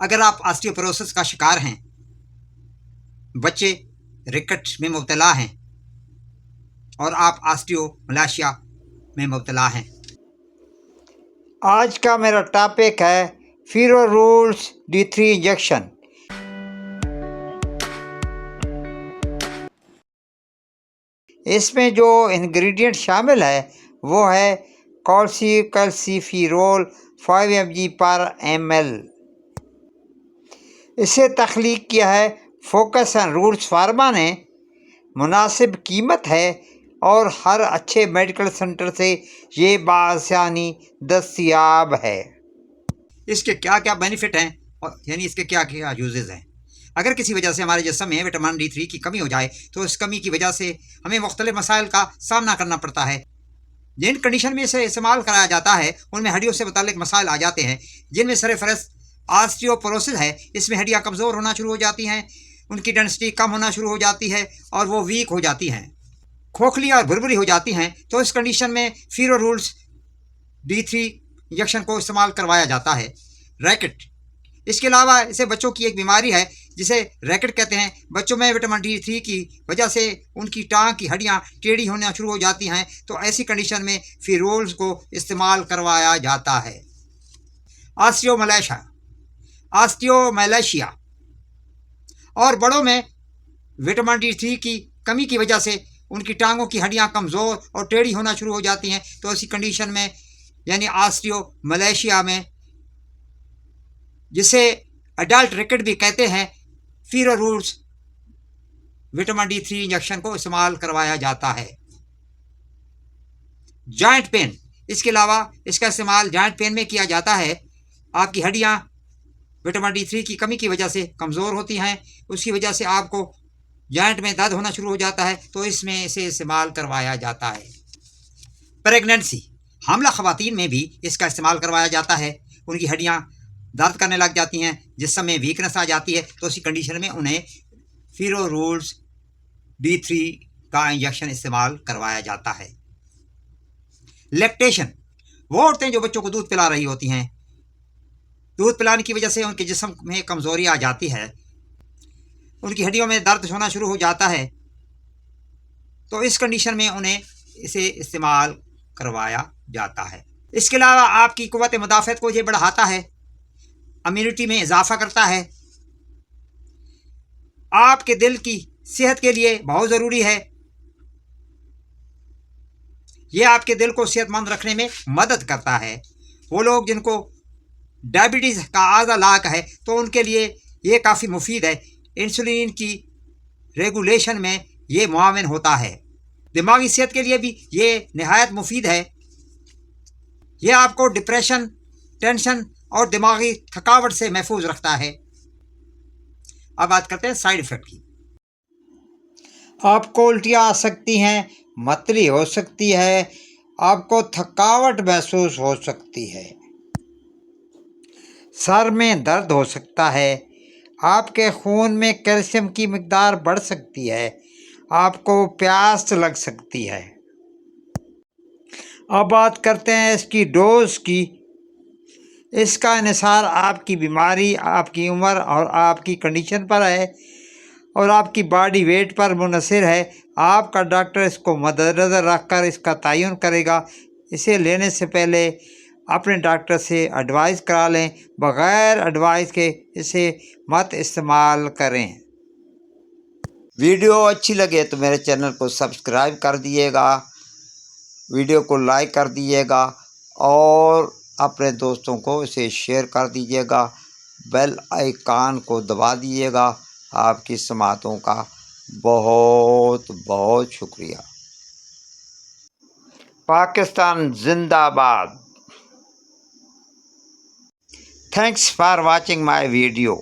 अगर आप ऑस्टियोपोरोसिस का शिकार हैं, बच्चे रिकेट में मुब्तला हैं और आप ऑस्टियोमलाशिया में मुब्तला हैं। आज का मेरा टॉपिक है फीरो रूल्स D3 इंजेक्शन। इसमें जो इंग्रेडिएंट शामिल है वो है कॉल्सिफिरोल 5 mg पर ml। इसे तख्लीक किया है फोकस एंड रूल्स फार्मा ने। मुनासिब कीमत है और हर अच्छे मेडिकल सेंटर से ये बासानी दस्तयाब है। इसके क्या क्या बेनिफिट हैं और यानी इसके क्या क्या यूजेस हैं। अगर किसी वजह से हमारे जिस्म में विटामिन D3 की कमी हो जाए तो इस कमी की वजह से हमें मुख्तलिफ मसाइल का सामना करना पड़ता है। जिन कंडीशन में इसे इस्तेमाल कराया जाता है उनमें हड्डियों से मुताल्लिक मसाइल आ जाते हैं, जिनमें सरफरस्त ऑस्टियोपोरोसिस है। इसमें हड्डियाँ कमज़ोर होना शुरू हो जाती हैं, उनकी डेंसिटी कम होना शुरू हो जाती है और वो वीक हो जाती हैं, खोखली और भुरभुरी हो जाती हैं। तो इस कंडीशन में फीरो रूल्स D3 इंजेक्शन को इस्तेमाल करवाया जाता है। रैकेट, इसके अलावा इसे बच्चों की एक बीमारी है जिसे रैकेट कहते हैं। बच्चों में विटामिन D3 की वजह से उनकी टांग की हड्डियां टेढ़ी होना शुरू हो जाती हैं, तो ऐसी कंडीशन में फिरोल्स को इस्तेमाल करवाया जाता है। ऑस्टियोमैलेशिया और बड़ों में विटामिन D3 की कमी की वजह से उनकी टांगों की हड्डियां कमज़ोर और टेढ़ी होना शुरू हो जाती हैं, तो ऐसी कंडीशन में यानी ऑस्टियोमैलेशिया में, जिसे अडल्ट रिकेट भी कहते हैं, फीरो रूल्स विटामिन D3 इंजेक्शन को इस्तेमाल करवाया जाता है। जॉइंट पेन, इसके अलावा इसका इस्तेमाल जॉइंट पेन में किया जाता है। आपकी हड्डियां विटामिन D3 की कमी की वजह से कमज़ोर होती हैं, उसकी वजह से आपको जॉइंट में दर्द होना शुरू हो जाता है, तो इसमें इसे इस्तेमाल करवाया जाता है। प्रेगनेंसी, हमला ख़वातीन में भी इसका इस्तेमाल करवाया जाता है। उनकी हड्डियां दर्द करने लग जाती हैं, जिस समय वीकनेस आ जाती है, तो उसी कंडीशन में उन्हें फीरो रूल्स D3 का इंजेक्शन इस्तेमाल करवाया जाता है। लैक्टेशन, वो औरतें जो बच्चों को दूध पिला रही होती हैं, दूध पिलाने की वजह से उनके जिस्म में कमज़ोरी आ जाती है, उनकी हड्डियों में दर्द होना शुरू हो जाता है, तो इस कंडीशन में उन्हें इसे इस्तेमाल करवाया जाता है। इसके अलावा आपकी कुव्वत मुदाफ़त को ये बढ़ाता है, इम्यूनिटी में इजाफा करता है, आपके दिल की सेहत के लिए बहुत ज़रूरी है। यह आपके दिल को सेहतमंद रखने में मदद करता है। वो लोग जिनको डायबिटीज़ का आज़ा लाक है तो उनके लिए ये काफ़ी मुफीद है। इंसुलिन की रेगुलेशन में ये मुआविन होता है। दिमागी सेहत के लिए भी ये नहायत मुफीद है। यह आपको डिप्रेशन, टेंशन और दिमागी थकावट से महफूज रखता है। अब बात करते हैं साइड इफ़ेक्ट की। आपको उल्टियाँ आ सकती हैं, मतली हो सकती है, आपको थकावट महसूस हो सकती है, सर में दर्द हो सकता है, आपके खून में कैल्शियम की मिकदार बढ़ सकती है, आपको प्यास लग सकती है। अब बात करते हैं इसकी डोज की। इसका इन्हिसार आपकी बीमारी, आपकी उम्र और आपकी कंडीशन पर है और आपकी बॉडी वेट पर मुनहसर है। आपका डॉक्टर इसको मद्देनज़र रखकर इसका तयन करेगा। इसे लेने से पहले अपने डॉक्टर से एडवाइस करा लें। बग़ैर एडवाइस के इसे मत इस्तेमाल करें। वीडियो अच्छी लगे तो मेरे चैनल को सब्सक्राइब कर दिएगा, वीडियो को लाइक कर दीजिएगा और अपने दोस्तों को इसे शेयर कर दीजिएगा। बेल आइकन को दबा दीजिएगा। आपकी समातों का बहुत बहुत शुक्रिया। पाकिस्तान जिंदाबाद। Thanks for watching my video.